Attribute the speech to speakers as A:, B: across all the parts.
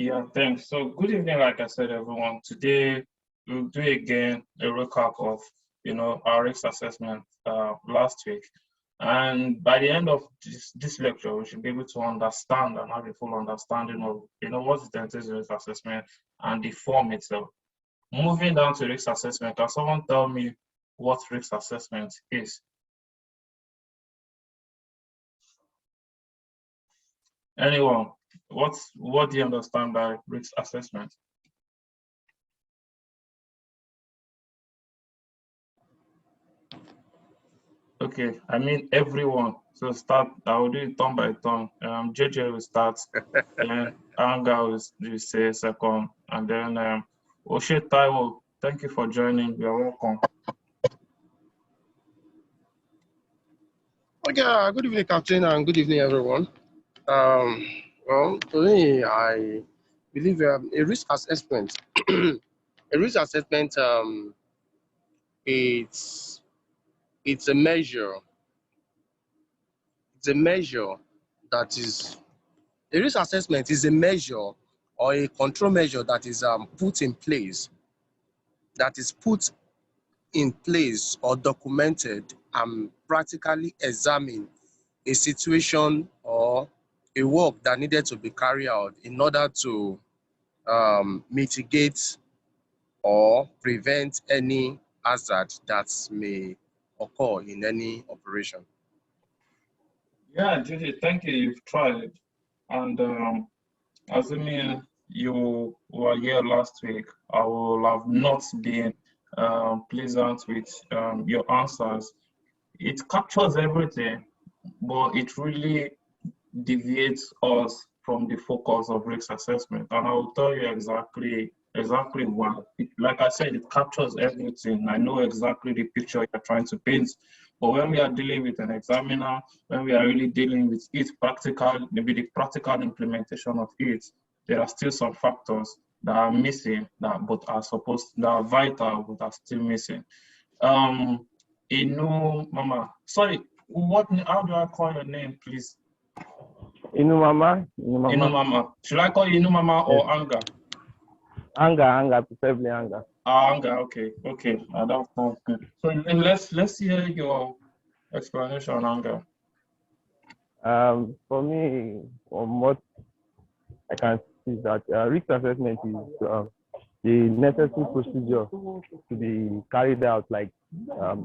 A: Yeah, thanks. So good evening, like I said, everyone. Today we'll do again a recap of our risk assessment last week. And by the end of this lecture, we should be able to understand and have a full understanding of what it entails risk assessment and the form itself. Moving down to risk assessment, can someone tell me what risk assessment is? Anyone? What do you understand by risk assessment? Okay, I mean everyone. So start. I will do it turn by turn. JJ will start, then Anga will say second, and then Oshe Taiwo. Thank you for joining. You're welcome.
B: Okay, good evening, Captain, and good evening, everyone. Well, to me, I believe a risk assessment. A risk assessment, it's it's a measure. It's a measure that is a risk assessment is a measure or a control measure that is put in place. That is put in place or documented and practically examine a situation or a work that needed to be carried out in order to mitigate or prevent any hazard that may occur in any operation.
A: Yeah, JJ, thank you. You've tried, and assuming you were here last week, I will have not been pleasant with your answers. It captures everything, but it really deviates us from the focus of risk assessment. And I will tell you exactly why. Like I said, it captures everything. I know exactly the picture you're trying to paint. But when we are dealing with an examiner, when we are really dealing with it practical, maybe the practical implementation of it, there are still some factors that are missing that are vital but are still missing. Inu Mama. Sorry, how do I call your name, please?
C: Inumama.
A: Inumama. Should I call you Inumama or Anga?
C: Anga, preferably Anga.
A: Anga, okay. That sounds good. So then let's hear your explanation, Anga.
C: For me, from what I can see is that risk assessment is the necessary procedure to be carried out, like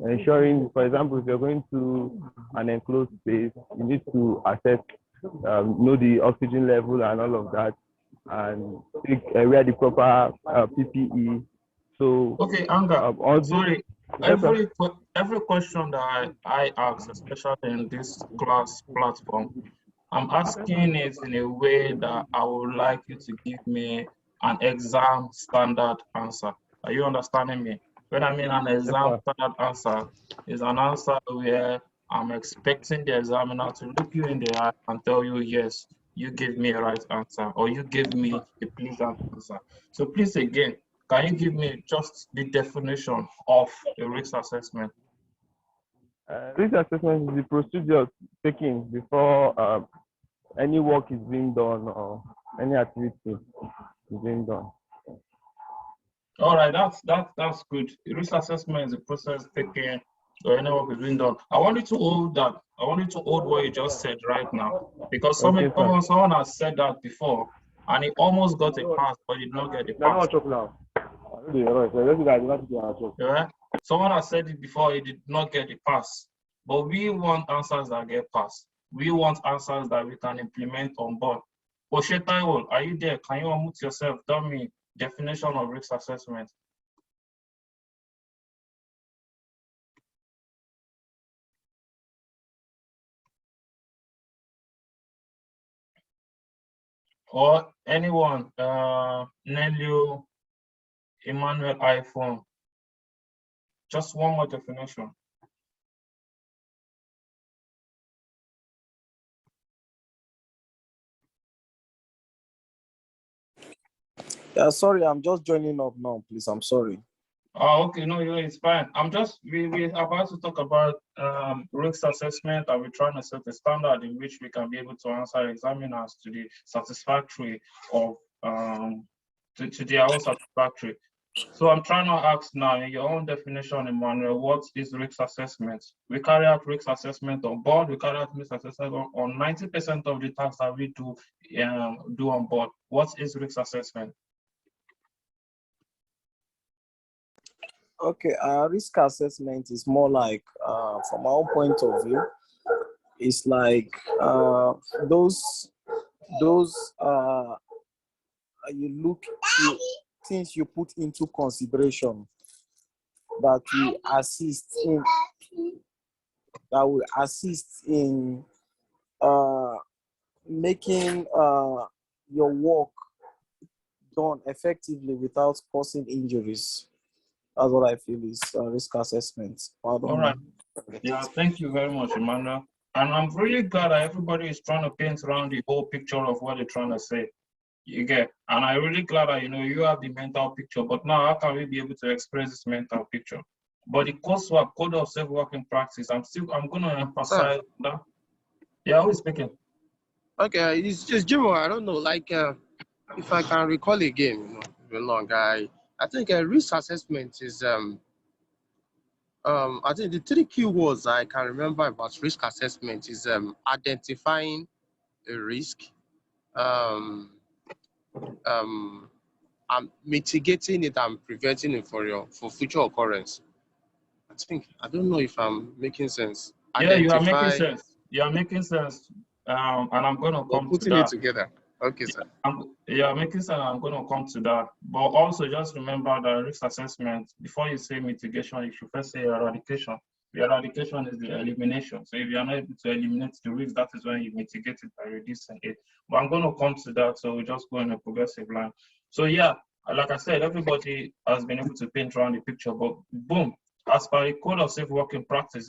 C: ensuring, for example, if you're going to an enclosed space, you need to assess, know the oxygen level and all of that, and wear the proper PPE. So
A: okay, Anga, sorry. Every question that I ask, especially in this class platform, I'm asking it in a way that I would like you to give me an exam standard answer. Are you understanding me? When I mean an exam standard answer, is an answer where I'm expecting the examiner to look you in the eye and tell you, yes, you give me a right answer, or you give me a pleasant answer. So please, again, can you give me just the definition of a risk assessment?
C: Risk assessment is the procedure taken before any work is being done or any activity is being done.
A: All right, that's good. Risk assessment is a process taken or any work is being done. I want you to hold that. I want you to hold what you just said right now, because someone has said that before, and he almost got a pass, but did not get a pass. Yeah? Someone has said it before, he did not get a pass. But we want answers that get passed. We want answers that we can implement on board. Oshe Taiwo, are you there? Can you unmute yourself? Tell me definition of risk assessment. Or anyone, Nelio, Emmanuel iPhone. Just one more definition.
D: Yeah, sorry, I'm just joining up now, please. I'm sorry.
A: Oh, okay, no, it's fine. We're about to talk about risk assessment, and we're trying to set a standard in which we can be able to answer examiners to the satisfactory of to their own satisfactory. So I'm trying to ask now, in your own definition, Emmanuel, what is risk assessment? We carry out risk assessment on board. We carry out risk assessment on 90% of the tasks that we do on board. What is risk assessment?
D: Okay, risk assessment is more like, from our point of view, it's like those things you put into consideration that will assist in making your work done effectively without causing injuries. That's what I feel is risk assessment.
A: All right. Yeah, thank you very much, Emmanuel. And I'm really glad that everybody is trying to paint around the whole picture of what they're trying to say. You get, and I'm really glad that you have the mental picture, but now how can we be able to express this mental picture? But the coursework, code of safe working practice, I'm gonna emphasize that. Yeah, who is speaking?
B: Okay, it's just Jimo. I don't know, like if I can recall again, long. I think a risk assessment is I think the three key words I can remember about risk assessment is identifying a risk, um, and mitigating it and preventing it for future occurrence. I don't know if I'm making sense.
A: Yeah, you are making
B: Identify
A: sense. You are making sense. And I'm gonna
B: or
A: come to
B: putting it
A: that.
B: together. Okay, sir.
A: Yeah, making sense. I'm gonna come to that. But also just remember that risk assessment, before you say mitigation, you should first say eradication. The eradication is the elimination. So if you are not able to eliminate the risk, that is when you mitigate it by reducing it. But I'm going to come to that, so we just go in a progressive line. So yeah, like I said, everybody has been able to paint around the picture, but boom, as per the code of safe working practice,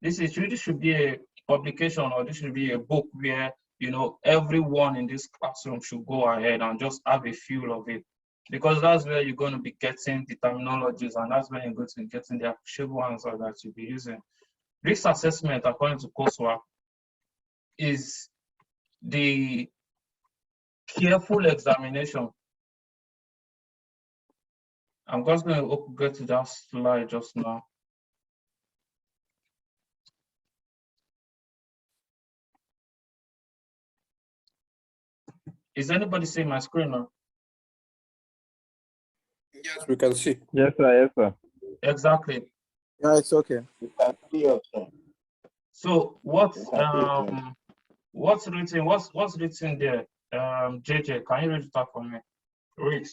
A: this should be a publication, or this should be a book where everyone in this classroom should go ahead and just have a feel of it, because that's where you're going to be getting the terminologies, and that's where you're going to be getting the appreciable answer that you'll be using. Risk assessment, according to coursework, is the careful examination. I'm just going to get to that slide just now. Is anybody seeing my screen now?
E: Yes, we can see.
C: Yes, sir. Yes, sir.
A: Exactly.
D: Yeah, it's okay.
A: So what's written there? JJ, can you read it out for me? Read.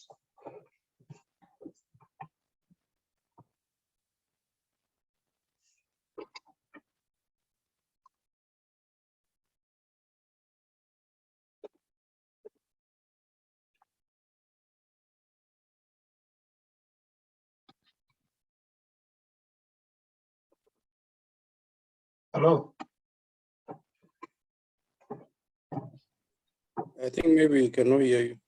A: Hello.
E: I think maybe we cannot hear you.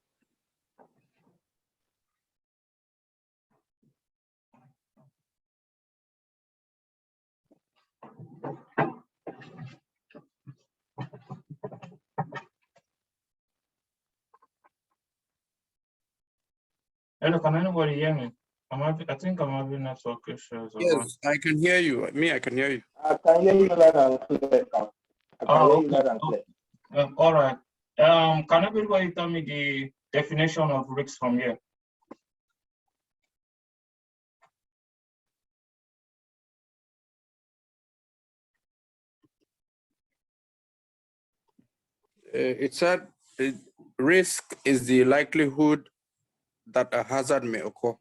A: Hello, can anybody hear me? I think I'm having network issues.
E: Yes, I can hear you. I can hear you.
F: I can hear you loud and clear. I can hear you loud and clear.
A: All right. Can everybody tell me the definition of risk from here?
E: It said risk is the likelihood that a hazard may occur.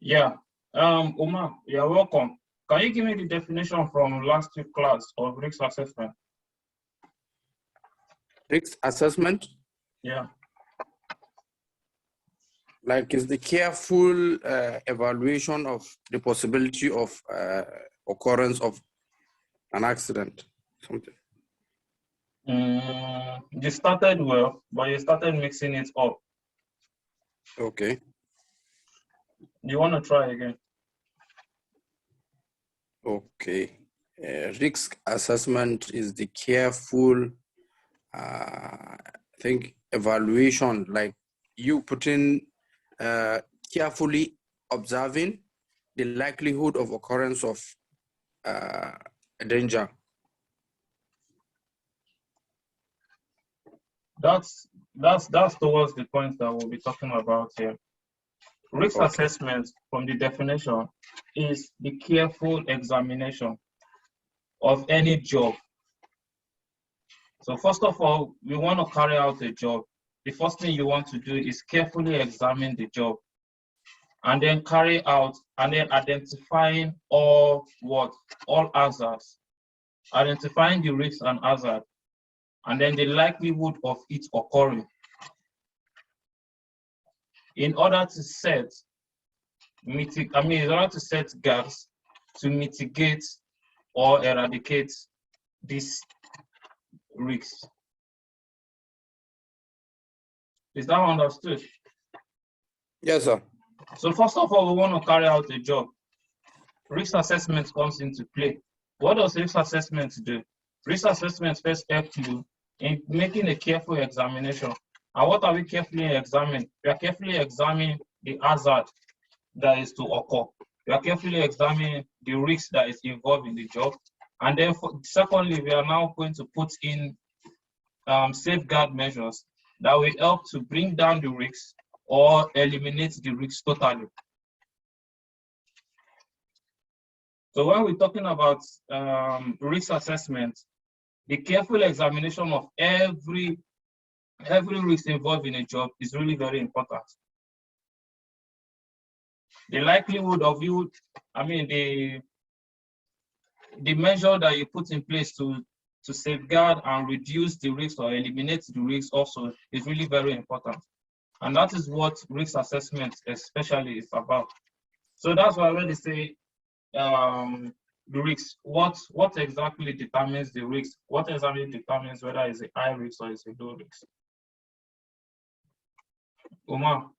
A: Yeah. Umar, you're welcome. Can you give me the definition from last week's class of risk assessment?
E: Risk assessment?
A: Yeah.
E: Like is the careful evaluation of the possibility of occurrence of an accident, something.
A: You started well, but you started mixing it up.
E: Okay.
A: You want to try again?
E: Okay. Risk assessment is the careful, I think, evaluation, like you put in carefully observing the likelihood of occurrence of a danger.
A: That's towards the point that we'll be talking about here. Risk assessment, from the definition, is the careful examination of any job. So first of all, we want to carry out a job. The first thing you want to do is carefully examine the job, and then carry out, and then identifying all hazards, identifying the risks and hazards, and then the likelihood of it occurring, in order to set gaps to mitigate or eradicate these risks. Is that understood?
E: Yes, sir.
A: So first of all, we want to carry out a job. Risk assessment comes into play. What does risk assessment do? Risk assessment first helps you in making a careful examination. And what are we carefully examining? We are carefully examining the hazard that is to occur. We are carefully examining the risk that is involved in the job. And then secondly, we are now going to put in safeguard measures that will help to bring down the risks or eliminate the risks totally. So when we're talking about risk assessment, the careful examination of every risk involved in a job is really very important. The likelihood of you, the measure that you put in place to safeguard and reduce the risk or eliminate the risk also is really very important. And that is what risk assessment especially is about. So that's why when they say the risk, what exactly determines the risk? What exactly determines whether it's a high risk or it's a low risk? Umar?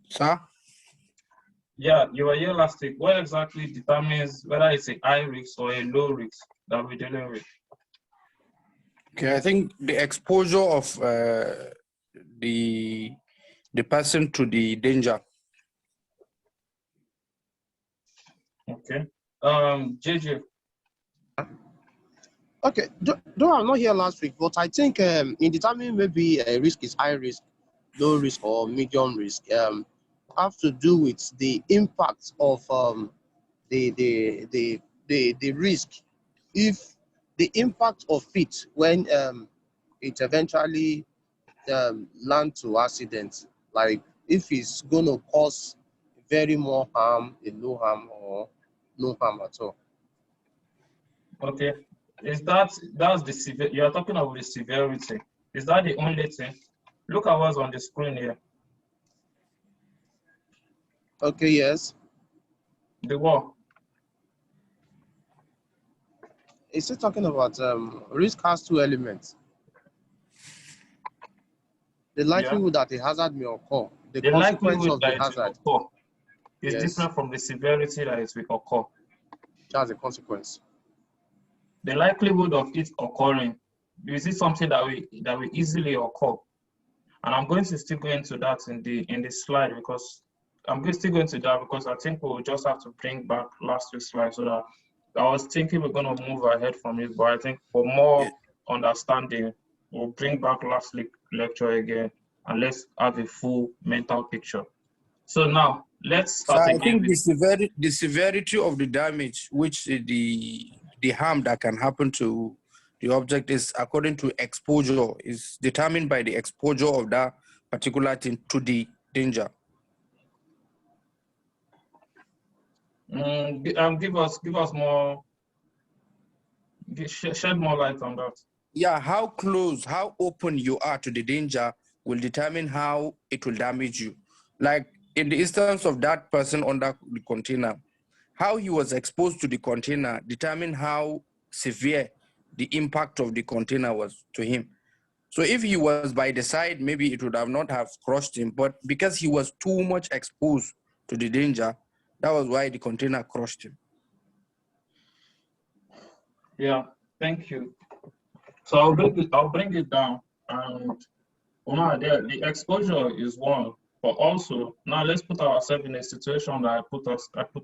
E: Sir?
A: Yeah, you were here last week. What exactly determines whether it's a high risk or a low risk that we're dealing with?
E: Okay, I think the exposure of the person to the danger.
A: Okay. JJ.
B: Okay, though I'm not here last week, but I think in determining maybe a risk is high risk, low risk, or medium risk, have to do with the impact of the risk. If the impact of it when it eventually land to accident, like if it's going to cause very more harm, a low harm, or no harm at all.
A: Okay. That's the you're talking about the severity. Is that the only thing? Look at what's on the screen here.
B: Okay, yes.
A: The what?
B: It's still talking about risk has two elements. The likelihood that a hazard may occur, the consequence of the hazard
A: is different from the severity that it will occur.
B: That's a consequence.
A: The likelihood of it occurring, is it something that will easily occur? And I'm going to still go into that in the slide, because I'm still going to that because I think we'll just have to bring back last week's slide. So that I was thinking we're going to move ahead from it, but I think for more understanding, we'll bring back last week's lecture again, and let's have a full mental picture. So now let's start again.
E: I think the severity of the damage, which the harm that can happen to the object is according to exposure, is determined by the exposure of that particular thing to the danger.
A: Give us more, shed more light on that.
E: Yeah, how close, how open you are to the danger will determine how it will damage you. Like in the instance of that person under the container, how he was exposed to the container determined how severe the impact of the container was to him. So if he was by the side, maybe it would have not have crushed him, but because he was too much exposed to the danger, that was why the container crushed him.
A: Yeah, thank you. So I'll bring it down, and the exposure is one, but also now let's put ourselves in a situation that I put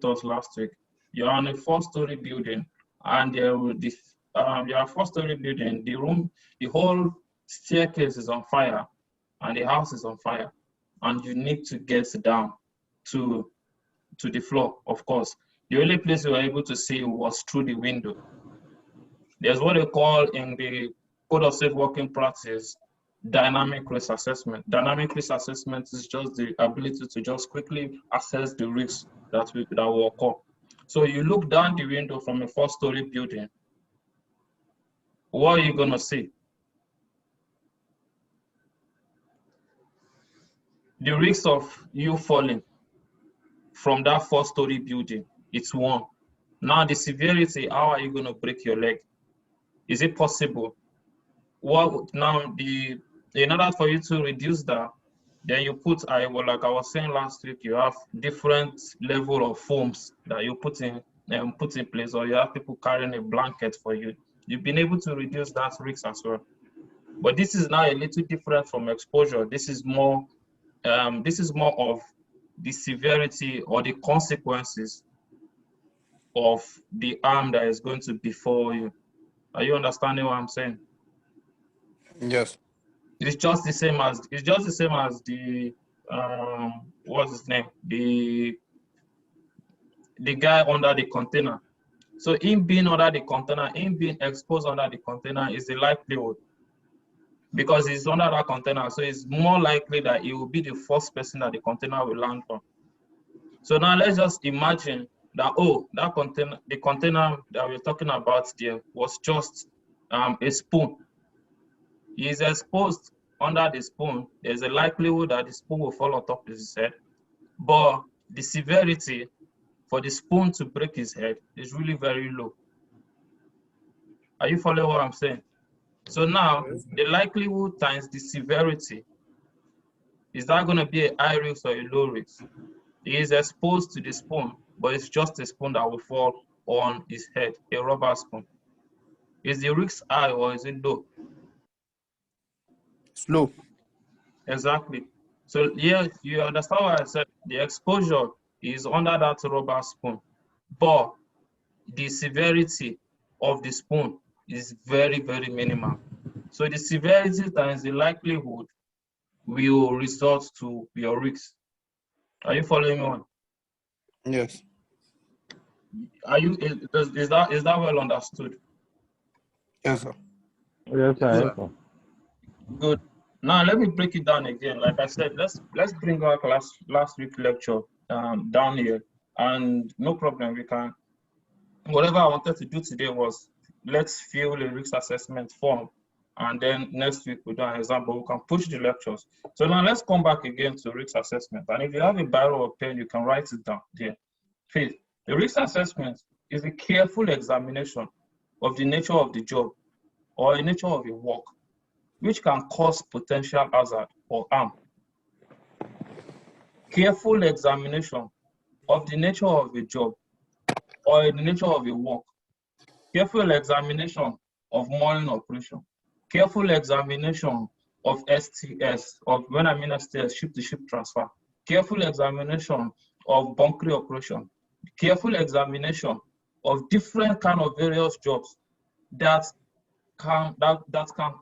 A: us last week. You're on a 4-story building, and there will you're a 4-story building. The whole staircase is on fire, and the house is on fire, and you need to get down to the floor. Of course, the only place you were able to see was through the window. There's what they call in the Code of Safe Working Practice dynamic risk assessment. Dynamic risk assessment is just the ability to just quickly assess the risks that will occur. So you look down the window from a 4-story building. What are you gonna see? The risk of you falling from that 4-story building, it's 1. Now the severity, how are you gonna break your leg? Is it possible? In order for you to reduce that, then you put, like I was saying last week, you have different level of foams that you put in place, or you have people carrying a blanket for you. You've been able to reduce that risk as well. But this is now a little different from exposure. This is more of the severity or the consequences of the harm that is going to befall you. Are you understanding what I'm saying?
E: Yes.
A: It's just the same as the what's his name? The guy under the container. So him being under the container, him being exposed under the container is the likelihood, because he's under that container. So it's more likely that he will be the first person that the container will land on. So now let's just imagine that, the container that we're talking about there was just a spoon. He is exposed under the spoon. There's a likelihood that the spoon will fall on top of his head, but the severity for the spoon to break his head is really very low. Are you following what I'm saying? So now the likelihood times the severity, is that going to be a high risk or a low risk? He is exposed to the spoon, but it's just a spoon that will fall on his head, a rubber spoon. Is the risk high or is it low?
E: It's low.
A: Exactly. So yeah, you understand what I said. The exposure is under that rubber spoon, but the severity of the spoon is very, very minimal. So the severity times the likelihood will result to your risk. Are you following me on?
E: Yes.
A: Is that well understood?
E: Yes, sir.
C: Yes, sir. Yes,
A: Good. Now let me break it down again. Like I said, let's bring our last week lecture down here, and no problem. We can. Whatever I wanted to do today was let's fill a risk assessment form, and then next week we'll do an example. We can push the lectures. So now let's come back again to risk assessment. And if you have a biro or pen, you can write it down there. Faith, the risk assessment is a careful examination of the nature of the job or the nature of a work, which can cause potential hazard or harm. Careful examination of the nature of a job or the nature of a work. Careful examination of mooring operation. Careful examination of STS, of when I mean STS, ship-to-ship transfer. Careful examination of bunkering operation. Careful examination of different kind of various jobs that can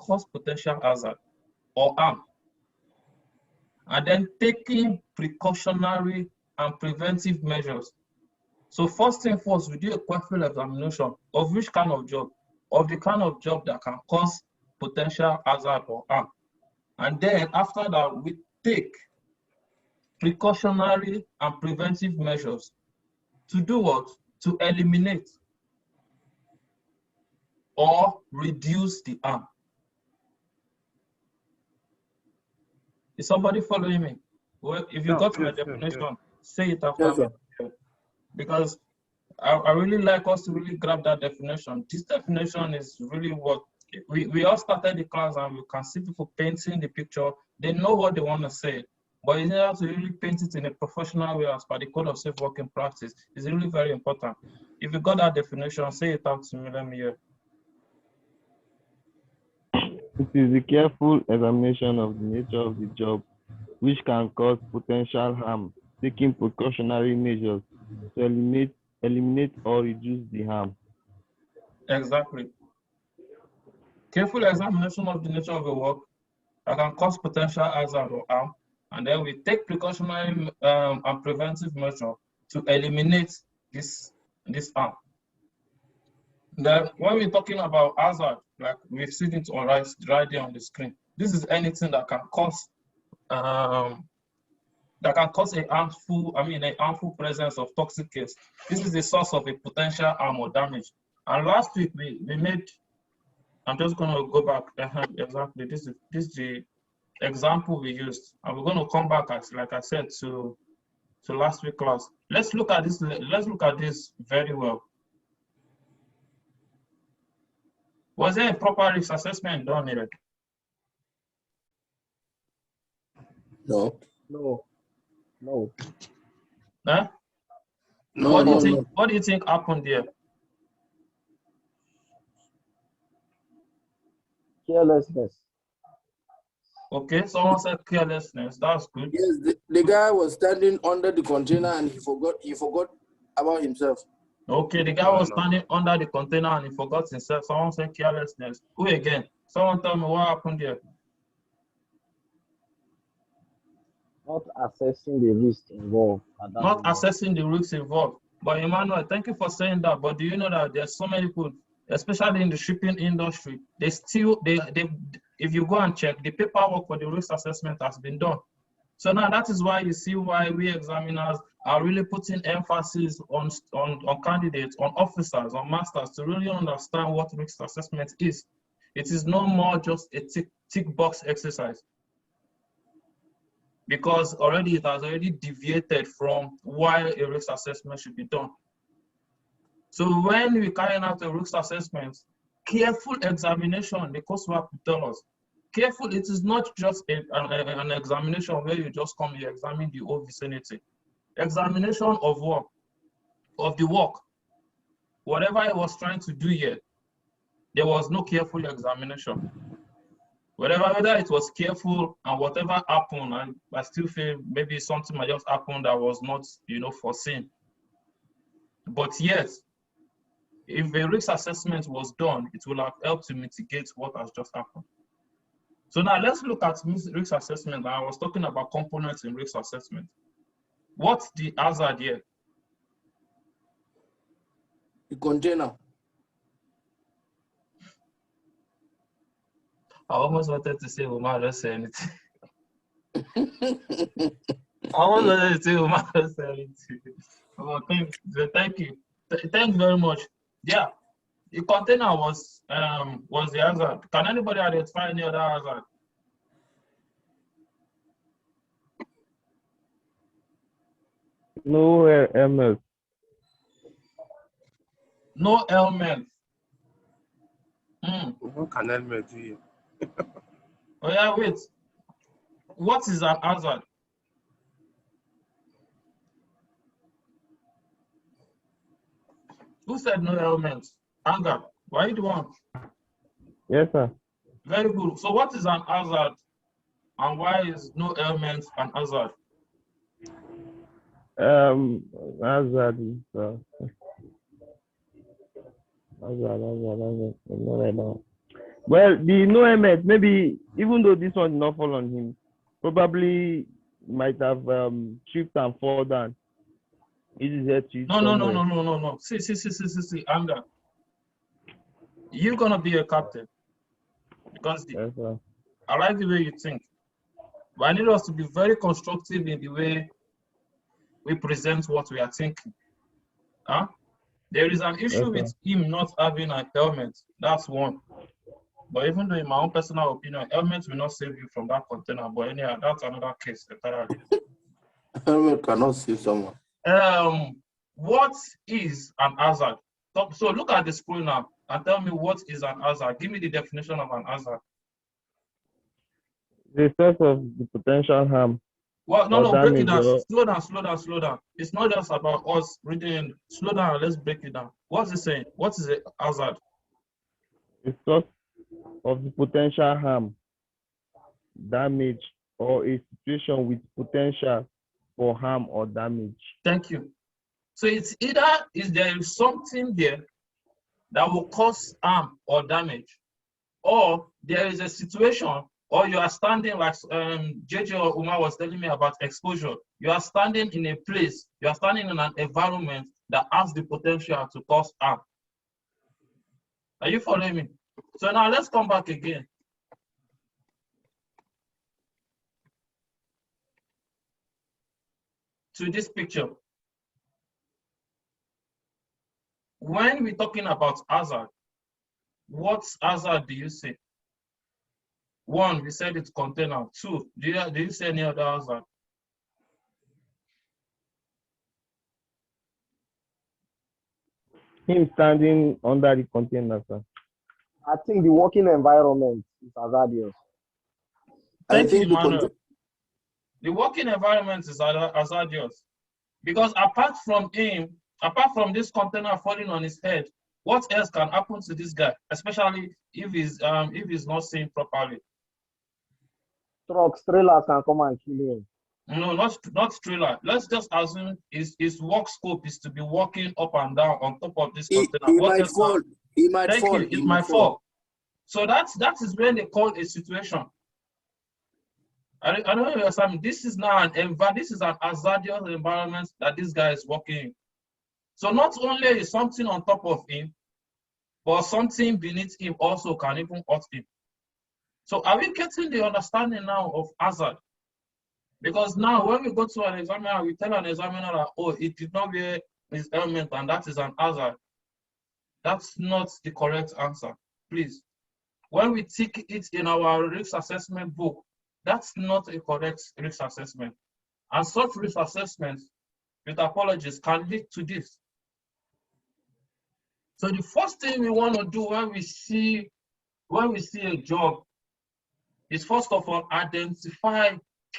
A: cause potential hazard or harm. And then taking precautionary and preventive measures. So first thing first, we do a careful examination of which kind of job, of the kind of job that can cause potential hazard or harm. And then after that, we take precautionary and preventive measures to do what? To eliminate or reduce the harm. Is somebody following me? Well, if you got my definition, say it after me. Because I really like us to really grab that definition. This definition is really what we all started the class, and we can see people painting the picture. They know what they want to say, but in order to really paint it in a professional way as per the Code of Safe Working Practice is really very important. If you got that definition, say it out to me. Let me hear.
C: It is the careful examination of the nature of the job which can cause potential harm, taking precautionary measures to eliminate or reduce the harm.
A: Exactly. Careful examination of the nature of the work that can cause potential hazard or harm, and then we take precautionary and preventive measure to eliminate this harm. Then when we're talking about hazard, like we've seen it on right there on the screen, this is anything that can cause a harmful presence of toxic gas. This is the source of a potential harm or damage. And last week we made, I'm just gonna go back exactly. This is the example we used, and we're gonna come back as like I said to last week class. Let's look at this. Let's look at this very well. Was there a proper risk assessment done here?
B: No.
D: No. No.
A: Huh?
B: No,
A: What do you
B: no,
A: think?
B: no.
A: What do you think happened there?
D: Carelessness.
A: Okay, someone said carelessness. That's good.
E: Yes, the guy was standing under the container and he forgot about himself.
A: Okay, the guy was standing under the container and he forgot himself. Someone said carelessness. Who again? Someone tell me what happened there.
D: Not assessing the risk involved.
A: Not assessing the risks involved. But Emmanuel, thank you for saying that. But do you know that there's so many people, especially in the shipping industry, if you go and check, the paperwork for the risk assessment has been done. So now that is why you see why we examiners are really putting emphasis on candidates, on officers, on masters to really understand what risk assessment is. It is no more just a tick box exercise, because already it has already deviated from why a risk assessment should be done. So when we carry out a risk assessment, careful examination, the coursework will tell us, careful, it is not just an examination where you just come, you examine the whole vicinity. Examination of work, of the work, whatever I was trying to do here, there was no careful examination. Whether it was careful and whatever happened, and I still feel maybe something might just happen that was not, foreseen. But yet, if a risk assessment was done, it will have helped to mitigate what has just happened. So now let's look at risk assessment. I was talking about components in risk assessment. What's the hazard here?
E: The container.
A: I almost wanted to say we might just say anything. I almost wanted to say we might just say anything. Well, thank you. Thanks very much. Yeah, the container was the hazard. Can anybody identify any other hazard?
C: No helmet.
A: No helmet.
B: What can helmet do here?
A: Oh yeah, wait. What is an hazard? Who said no helmet? Anger. Why you the one?
C: Yes, sir.
A: Very good. So what is an hazard? And why is no helmet an hazard?
C: Hazard is hazard. Well, the no helmet, maybe even though this one did not fall on him, probably might have tripped and fall down. It is here to
A: No. See, Anger. You're gonna be a captain because
C: yes, sir.
A: I like the way you think, but I need us to be very constructive in the way we present what we are thinking. Huh? There is an issue with him not having a helmet. That's one. But even though in my own personal opinion, helmet will not save you from that container. But anyhow, that's another case entirely.
E: Helmet cannot save someone.
A: What is an hazard? So look at the screen now and tell me what is an hazard. Give me the definition of an hazard.
C: The source of the potential harm.
A: Well, no, break it down.
C: Or...
A: Slow down. It's not just about us reading. Slow down. Let's break it down. What's it saying? What is a hazard?
C: The source of the potential harm, damage, or a situation with potential for harm or damage.
A: Thank you. So it's either is there is something there that will cause harm or damage, or there is a situation, or you are standing like JJ or Umar was telling me about exposure. You are standing in a place, you are standing in an environment that has the potential to cause harm. Are you following me? So now let's come back again. To this picture. When we're talking about hazard, what hazard do you say? One, we said it's container. Two, do you say any other hazard?
C: Him standing under the container, sir.
F: I think the working environment is hazardous.
A: Thank you, Manuel. The working environment is hazardous because apart from this container falling on his head, what else can happen to this guy, especially if he's not seen properly?
F: Trucks, trailers can come and kill him.
A: No, not trailer. Let's just assume his work scope is to be walking up and down on top of this container.
G: He might fall. He might fall.
A: It might fall. So that is when they call a situation. I don't understand. This is now an hazardous environment that this guy is working in. So not only is something on top of him, but something beneath him also can even hurt him. So are we getting the understanding now of hazard? Because now when we go to an examiner, we tell an examiner that, oh, it did not wear his helmet and that is an hazard. That's not the correct answer, please. When we tick it in our risk assessment book, that's not a correct risk assessment. And such risk assessments, with apologies, can lead to this. So the first thing we want to do when we see a job is first of all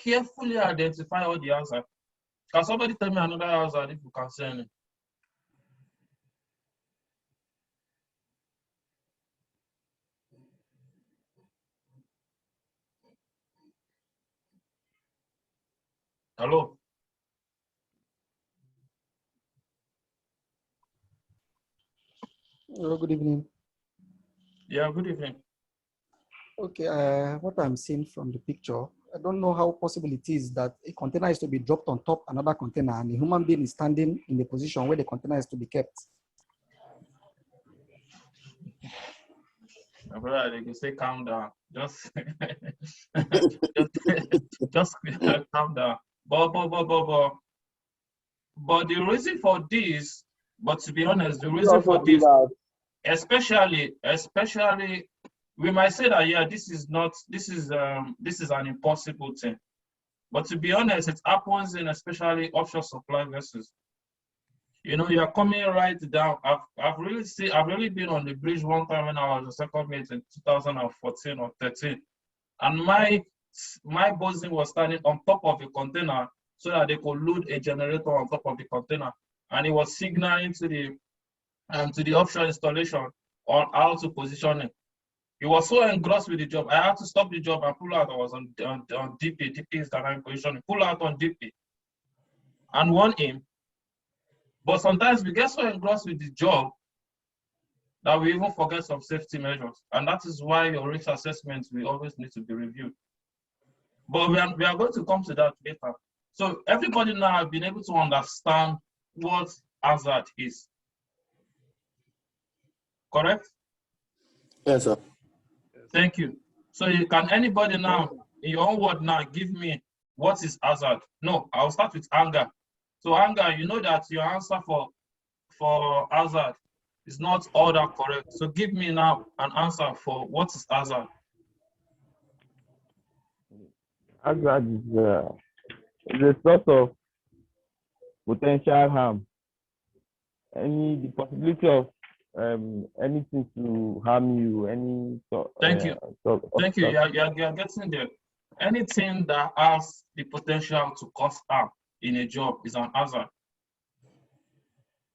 A: carefully identify all the hazards. Can somebody tell me another hazard if you can say any? Hello?
H: Hello, good evening.
A: Yeah, good evening.
H: Okay, what I'm seeing from the picture, I don't know how possible it is that a container is to be dropped on top another container and a human being is standing in the position where the container is to be kept.
A: Brother, they can say calm down. Just just calm down. But the reason for this, but to be honest, the reason for this, especially we might say that yeah, this is an impossible thing. But to be honest, it happens in especially offshore supply vessels. You know, you're coming right down. I've really been on the bridge one time when I was a second mate in 2014 or 13, and my bosun was standing on top of a container so that they could load a generator on top of the container, and he was signaling to the offshore installation on how to position it. He was so engrossed with the job, I had to stop the job and pull out. I was on DP. DP is dynamic positioning. Pull out on DP and warn him. But sometimes we get so engrossed with the job that we even forget some safety measures. And that is why your risk assessments will always need to be reviewed. But we are going to come to that later. So everybody now has been able to understand what hazard is. Correct?
G: Yes, sir.
A: Thank you. So can anybody now, in your own word now, give me what is hazard? No, I'll start with anger. So anger, you know that your answer for hazard is not all that correct. So give me now an answer for what is hazard.
C: Hazard is a source of potential harm. The possibility of anything to harm you, any sort.
A: Thank you. Thank you. You're getting there. Anything that has the potential to cause harm in a job is an hazard.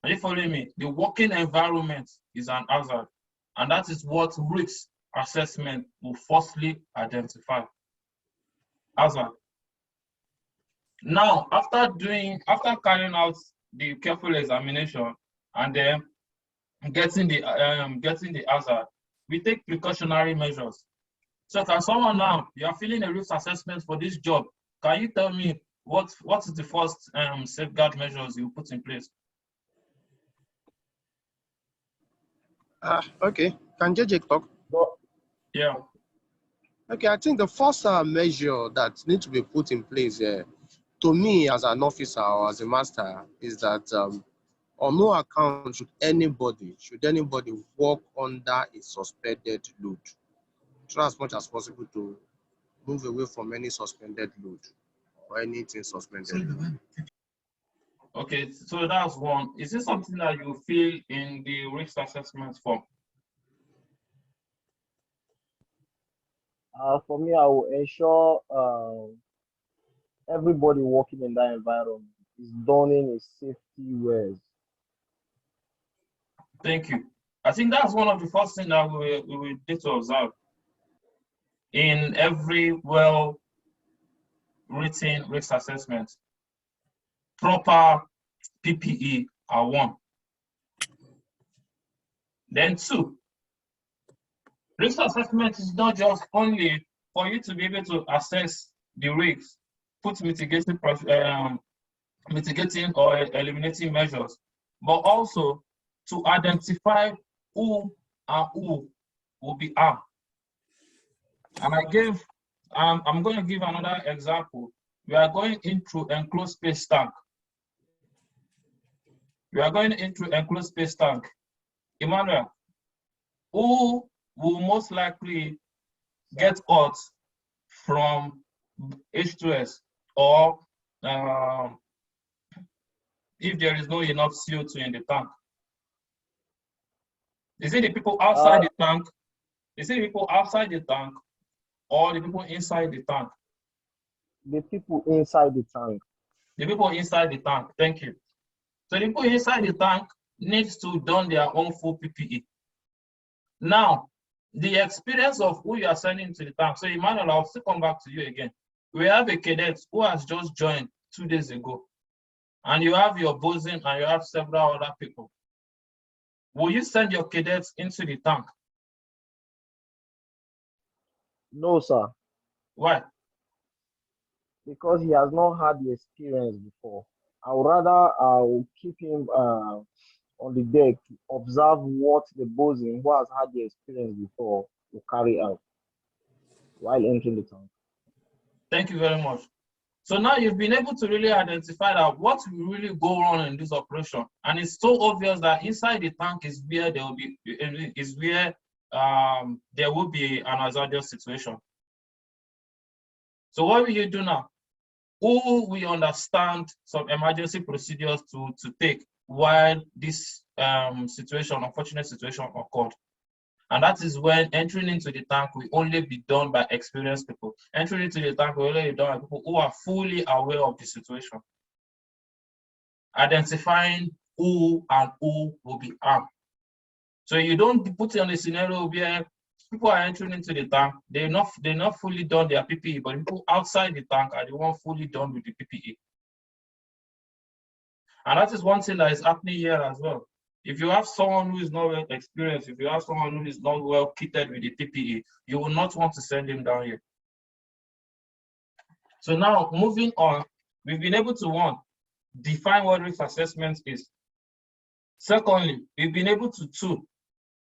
A: Are you following me? The working environment is an hazard, and that is what risks assessment will firstly identify hazard. Now, after carrying out the careful examination and then getting the hazard, we take precautionary measures. So can someone now, you are filling a risk assessment for this job, can you tell me what is the first safeguard measures you put in place?
B: Okay, can JJ talk?
A: Yeah.
B: Okay, I think the first measure that needs to be put in place to me as an officer or as a master is that on no account should anybody work under a suspended load. Try as much as possible to move away from any suspended load or anything suspended.
A: Okay, so that's one. Is this something that you feel in the risk assessment form?
F: For me, I will ensure everybody working in that environment is donning a safety wears.
A: Thank you. I think that's one of the first things that we will need to observe in every well-written risk assessment. Proper PPE are one. Then two, risk assessment is not just only for you to be able to assess the risks, put mitigating or eliminating measures, but also to identify who and who will be armed. And I'm going to give another example. We are going into enclosed space tank. Emmanuel, who will most likely get hurt from H2S or if there is not enough CO2 in the tank? Is it the people outside the tank? Is it the people outside the tank or the people inside the tank?
F: The people inside the tank.
A: The people inside the tank, thank you. So the people inside the tank needs to don their own full PPE. Now, the experience of who you are sending to the tank. So Emmanuel, I'll still come back to you again. We have a cadet who has just joined 2 days ago. And you have your bosun and you have several other people. Will you send your cadets into the tank?
F: No, sir.
A: Why?
F: Because he has not had the experience before. I would rather keep him on the deck to observe what the bosun who has had the experience before will carry out while entering the tank.
A: Thank you very much. So now you've been able to really identify that what will really go wrong in this operation, and it's so obvious that inside the tank is where there will be an hazardous situation. So what will you do now? Who will understand some emergency procedures to take while this unfortunate situation occurred? And that is when entering into the tank will only be done by experienced people. Entering into the tank will only be done by people who are fully aware of the situation. Identifying who and who will be armed. So you don't put it on a scenario where people are entering into the tank, they're not fully done their PPE, but people outside the tank are the one fully done with the PPE. And that is one thing that is happening here as well. If you have someone who is not well experienced, if you have someone who is not well kitted with the PPE, you will not want to send him down here. So now, moving on, we've been able to, define what risk assessment is. Secondly, we've been able to,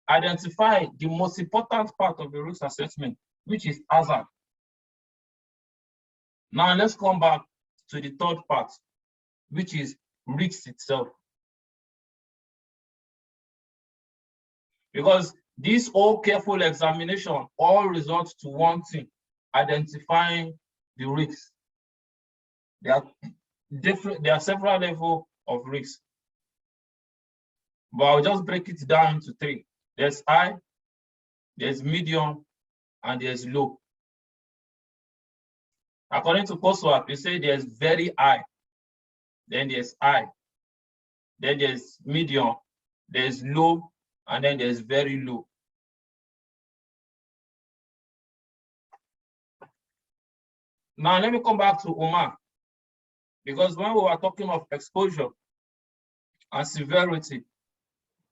A: identify the most important part of the risk assessment, which is hazard. Now, let's come back to the third part, which is risk itself. Because this whole careful examination all results to one thing: identifying the risks. There are several levels of risks, but I'll just break it down into three. There's high, there's medium, and there's low. According to COSWAP, they say there's very high, then there's high, then there's medium, there's low, and then there's very low. Now let me come back to Omar, because when we were talking of exposure and severity,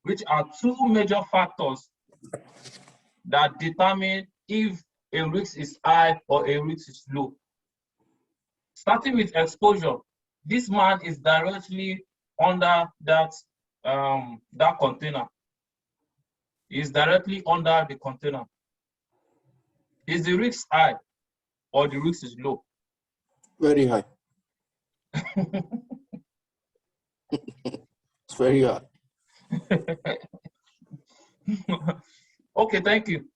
A: which are two major factors that determine if a risk is high or a risk is low. Starting with exposure, this man is directly under that that container. Is directly under the container. Is the risk high or the risk is low?
G: Very high. It's very high.
A: Okay, thank you.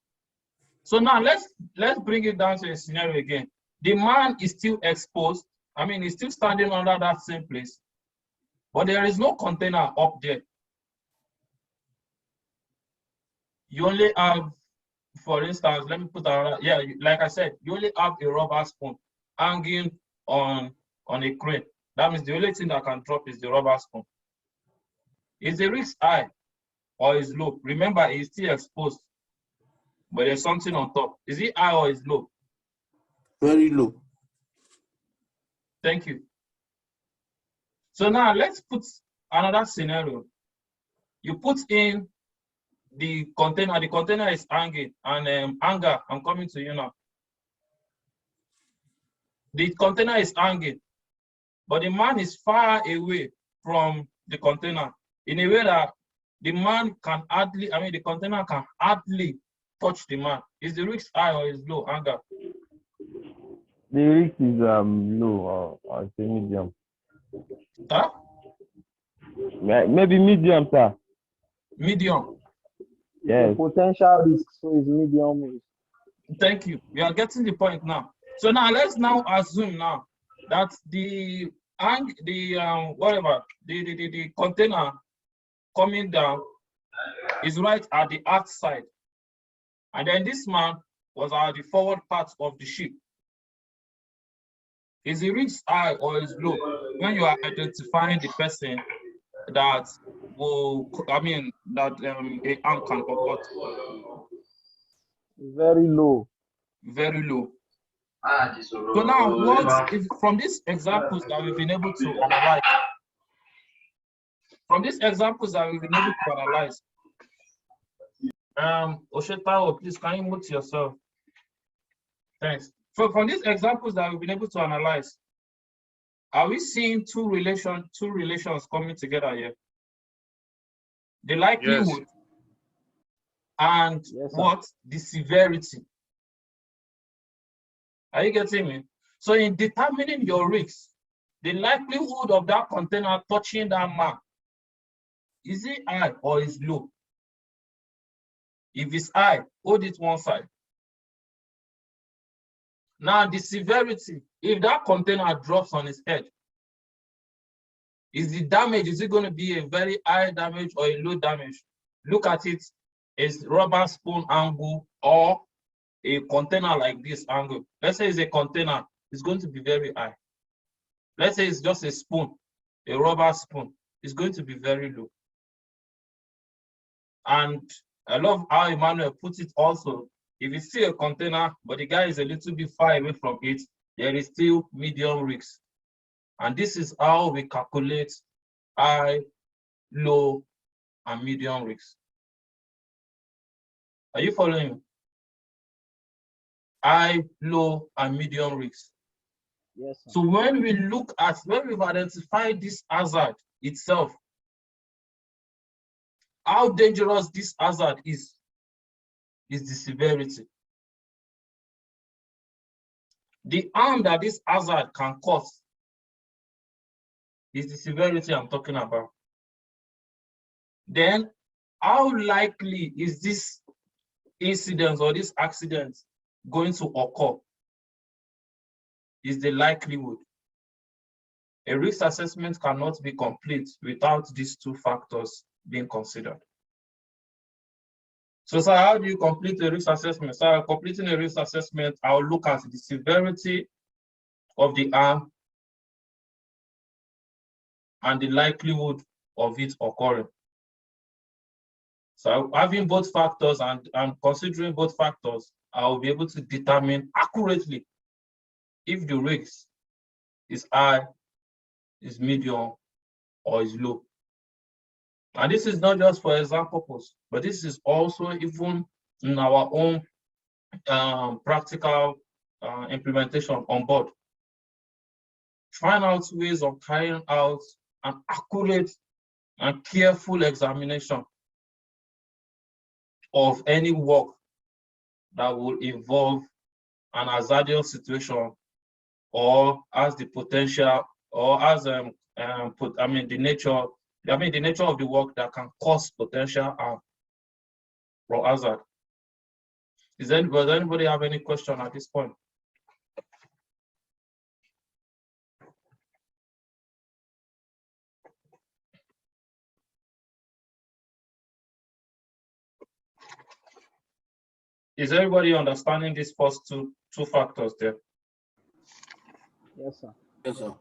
A: So now let's bring it down to a scenario again. The man is still exposed. I mean, he's still standing under that same place, but there is no container up there. You only have, for instance, let me put another, yeah, like I said, you only have a rubber spoon hanging on a crane. That means the only thing that can drop is the rubber spoon. Is the risk high or is low? Remember, he's still exposed, but there's something on top. Is it high or is low?
G: Very low.
A: Thank you. So now let's put another scenario. You put in the container is hanging, and Anger, I'm coming to you now. The container is hanging, but the man is far away from the container in a way that the man can hardly, I mean, the container can hardly touch the man. Is the risk high or is low, Anger?
C: The risk is low, or I'll say medium.
A: Huh?
C: Maybe medium, sir.
A: Medium.
C: Yes.
F: Potential risk, so it's medium risk.
A: Thank you. We are getting the point now. So now let's now assume now that the container coming down is right at the outside, and then this man was at the forward part of the ship. Is the risk high or is low when you are identifying the person that will, I mean, that a arm can occur?
F: Very low.
A: Very low. So now, what if from these examples that we've been able to analyze? From these examples that we've been able to analyze, Oshetawo, please can you mute yourself? Thanks. So from these examples that we've been able to analyze, are we seeing two relations coming together here? The likelihood and what? The severity. Are you getting me? So in determining your risk, the likelihood of that container touching that man, is it high or is low? If it's high, hold it one side. Now the severity, if that container drops on his head, is the damage, is it going to be a very high damage or a low damage? Look at it, is rubber spoon angle or a container like this angle. Let's say it's a container, it's going to be very high. Let's say it's just a spoon, a rubber spoon, it's going to be very low. And I love how Emmanuel puts it also. If it's still a container, but the guy is a little bit far away from it, there is still medium risk. And this is how we calculate high, low, and medium risk. Are you following me? High, low, and medium risk.
F: Yes, sir.
A: So when we've identified this hazard itself, how dangerous this hazard is the severity. The harm that this hazard can cause is the severity I'm talking about. Then, how likely is this incident or this accident going to occur? Is the likelihood. A risk assessment cannot be complete without these two factors being considered. So, sir, how do you complete a risk assessment? So, completing a risk assessment, I'll look at the severity of the harm and the likelihood of it occurring. So, having both factors and considering both factors, I'll be able to determine accurately if the risk is high, is medium, or is low. And this is not just for exam purpose, but this is also even in our own practical implementation on board. Find out ways of carrying out an accurate and careful examination of any work that will involve an hazardous situation or has the potential or has the nature of the work that can cause potential harm or hazard. Does anybody have any question at this point? Is everybody understanding these first two factors there?
F: Yes, sir.
G: Yes, sir.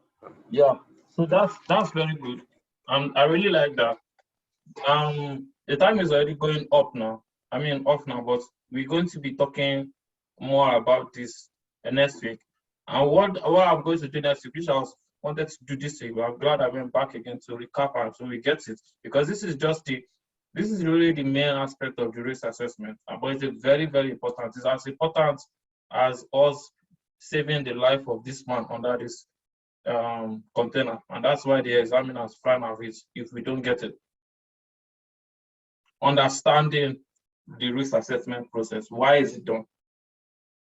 A: Yeah. So that's very good. I really like that. The time is already going up now. I mean off now, but we're going to be talking more about this next week. And what I'm going to do next week, which I wanted to do this week, but I'm glad I went back again to recap and so we get it, because this is really the main aspect of the risk assessment. But it's very, very important. It's as important as us saving the life of this man under this container, and that's why the examiners fly our it if we don't get it. Understanding the risk assessment process. Why is it done?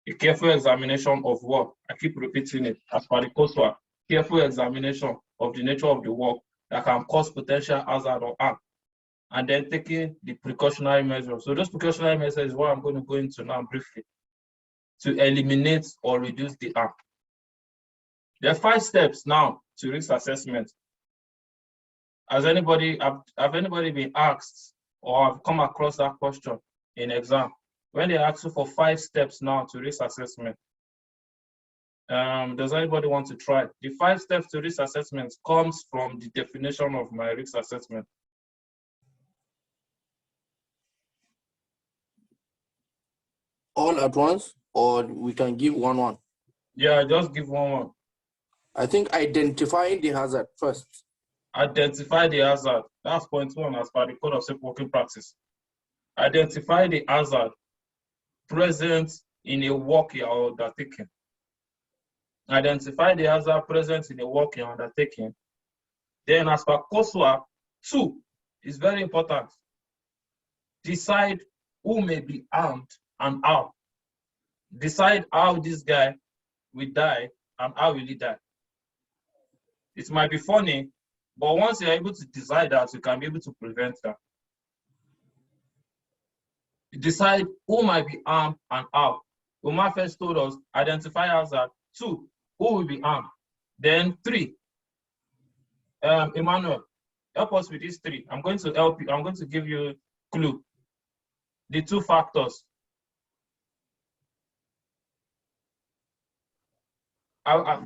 A: A careful examination of work. I keep repeating it as per the coursework. Careful examination of the nature of the work that can cause potential hazard or harm, and then taking the precautionary measures. So those precautionary measures is what I'm going to go into now briefly to eliminate or reduce the harm. There are 5 steps now to risk assessment. Have anybody been asked or have come across that question in exam? When they ask you for 5 steps now to risk assessment, does anybody want to try? The 5 steps to risk assessment comes from the definition of my risk assessment.
G: All at once, or we can give one.
A: Yeah, just give one.
G: I think identifying the hazard first.
A: Identify the hazard. That's point 1 as per the Code of Safe Working Practice. Identify the hazard present in a work you are undertaking. Identify the hazard present in a work you are undertaking. Then as per coursework 2 is very important. Decide who may be armed and how. Decide how this guy will die and how will he die. It might be funny, but once you're able to decide that, you can be able to prevent that. Decide who might be armed and how. Umar first told us, identify hazard. 2, who will be armed. Then 3, Emmanuel, help us with these 3. I'm going to help you. I'm going to give you a clue. The 2 factors.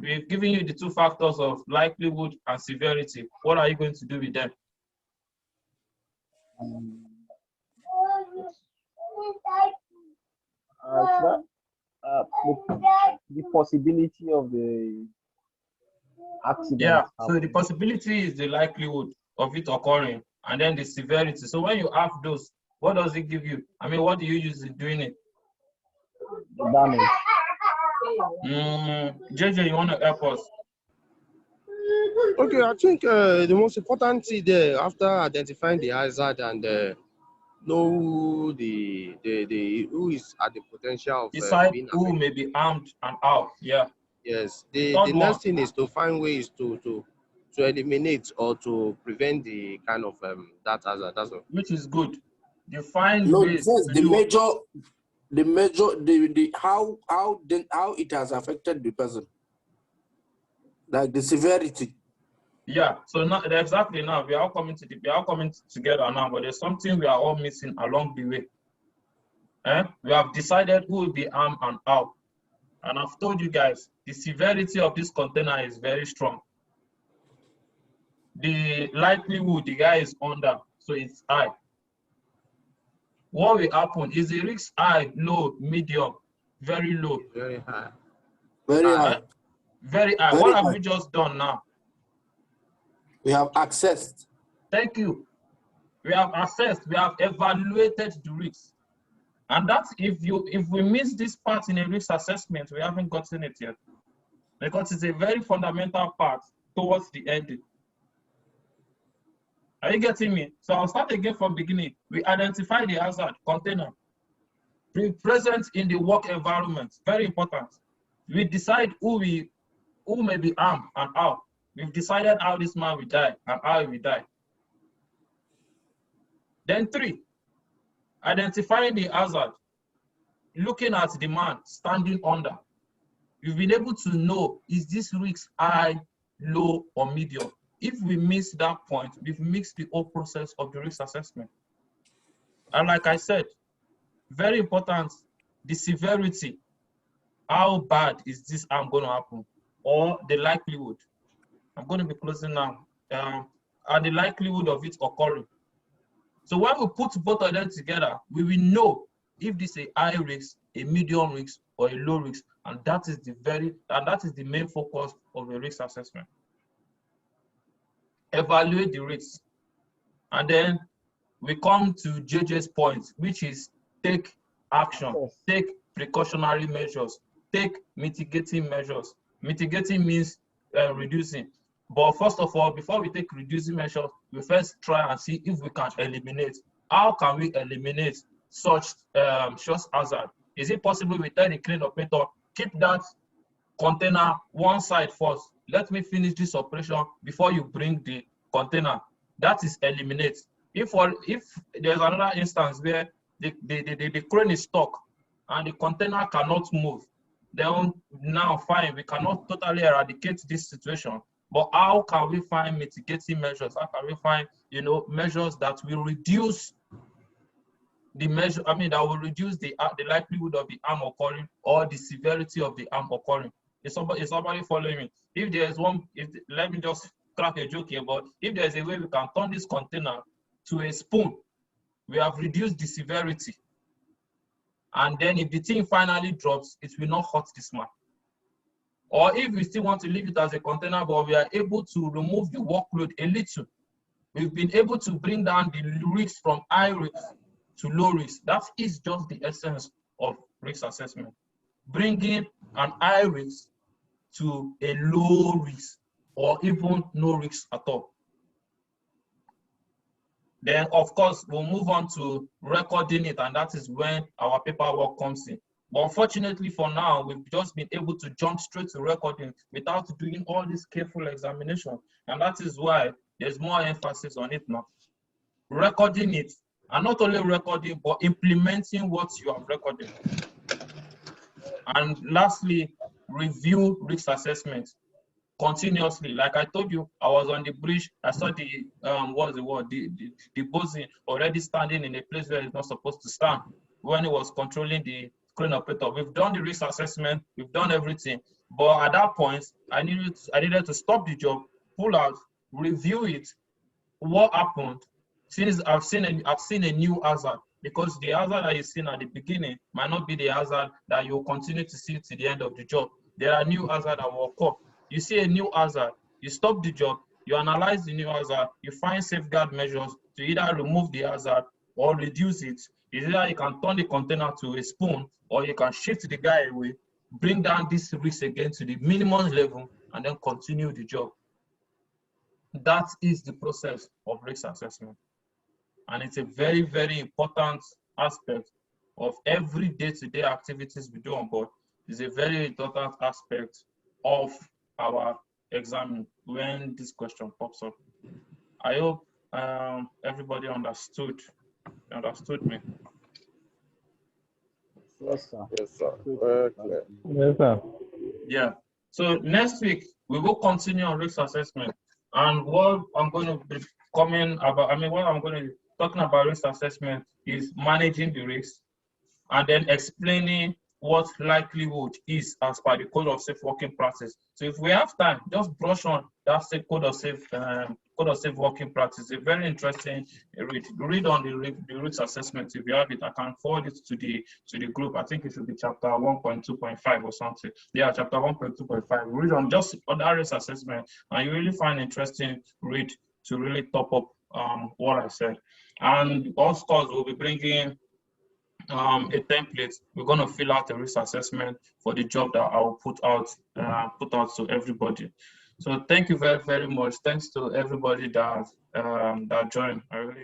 A: We've given you the 2 factors of likelihood and severity. What are you going to do with them?
F: The possibility of the accident.
A: Yeah, so the possibility is the likelihood of it occurring, and then the severity. So when you have those, what does it give you? I mean, what do you use in doing it?
F: The damage.
A: JJ, you want to help us?
B: Okay, I think the most important thing there, after identifying the hazard and know the who is at the potential of
A: Decide
B: being
A: who
B: affected.
A: may be armed and how. Yeah.
B: Yes. The next thing is to find ways to eliminate or to prevent the kind of that hazard. That's all.
A: Which is good. Define
G: No,
A: ways
G: first,
A: to
G: the
A: do
G: major, how it has affected the person, like the severity.
A: Yeah. So now exactly now we are all coming together now, but there's something we are all missing along the way. We have decided who will be armed and how. And I've told you guys, the severity of this container is very strong. The likelihood the guy is under, so it's high. What will happen is the risk high, low, medium, very low.
B: Very high.
G: Very high.
A: Very high.
G: Very
A: What have
G: high.
A: we just done now?
G: We have accessed.
A: Thank you. We have assessed, we have evaluated the risks. And that's if we miss this part in a risk assessment, we haven't gotten it yet. Because it's a very fundamental part towards the ending. Are you getting me? So I'll start again from beginning. We identify the hazard container. Be present in the work environment. Very important. We decide who may be harmed and how. We've decided how this man will die and how he will die. Then 3, identifying the hazard, looking at the man standing under. You've been able to know, is this risk high, low, or medium? If we miss that point, we've missed the whole process of the risk assessment. And like I said, very important, the severity. How bad is this harm going to happen? Or the likelihood. I'm going to be closing now. And the likelihood of it occurring. So when we put both of them together, we will know if this is a high risk, a medium risk, or a low risk, and that is the main focus of the risk assessment. Evaluate the risks, and then we come to JJ's point, which is take action, take precautionary measures, take mitigating measures. Mitigating means reducing. But first of all, before we take reducing measures, we first try and see if we can eliminate. How can we eliminate such hazard? Is it possible we tell the crane operator, keep that container one side first. Let me finish this operation before you bring the container. That is eliminate. If there's another instance where the crane is stuck and the container cannot move, then now fine, we cannot totally eradicate this situation. But how can we find mitigating measures? How can we find, measures that will reduce the that will reduce the likelihood of the harm occurring or the severity of the harm occurring? Is somebody following me? If there's let me just crack a joke here, but if there's a way we can turn this container to a spoon, we have reduced the severity. And then if the thing finally drops, it will not hurt this man. Or if we still want to leave it as a container, but we are able to remove the workload a little, we've been able to bring down the risk from high risk to low risk. That is just the essence of risk assessment. Bringing an high risk to a low risk or even no risk at all. Then, of course, we'll move on to recording it, and that is when our paperwork comes in. But unfortunately for now, we've just been able to jump straight to recording without doing all this careful examination. And that is why there's more emphasis on it now. Recording it, and not only recording, but implementing what you have recorded. And lastly, review risk assessment continuously. Like I told you, I was on the bridge, I saw the the bosun already standing in a place where it's not supposed to stand when he was controlling the crane operator. We've done the risk assessment, we've done everything, but at that point, I needed to stop the job, pull out, review it. What happened? Since I've seen a new hazard, because the hazard that you've seen at the beginning might not be the hazard that you'll continue to see to the end of the job. There are new hazards that will occur. You see a new hazard, you stop the job, you analyze the new hazard, you find safeguard measures to either remove the hazard or reduce it. Either you can turn the container to a spoon or you can shift the guy away, bring down this risk again to the minimum level, and then continue the job. That is the process of risk assessment. And it's a very, very important aspect of every day-to-day activities we do on board. It's a very important aspect of our exam when this question pops up. I hope everybody understood me.
F: Yes, sir.
B: Yes, sir. Very clear.
C: Yes, sir.
A: Yeah. So next week we will continue on risk assessment, and what I'm going to be talking about risk assessment is managing the risk, and then explaining what likelihood is as per the code of safe working practice. So if we have time, just brush on that code of safe working practice. A very interesting read. Read on the risk assessment if you have it. I can forward it to the group. I think it should be chapter 1.2.5 or something. Yeah, chapter 1.2.5. Read on just on that risk assessment, and you really find interesting read to really top up what I said. And of course, we'll be bringing a template. We're going to fill out a risk assessment for the job that I'll put out to everybody. So thank you very, very much. Thanks to everybody that joined. I really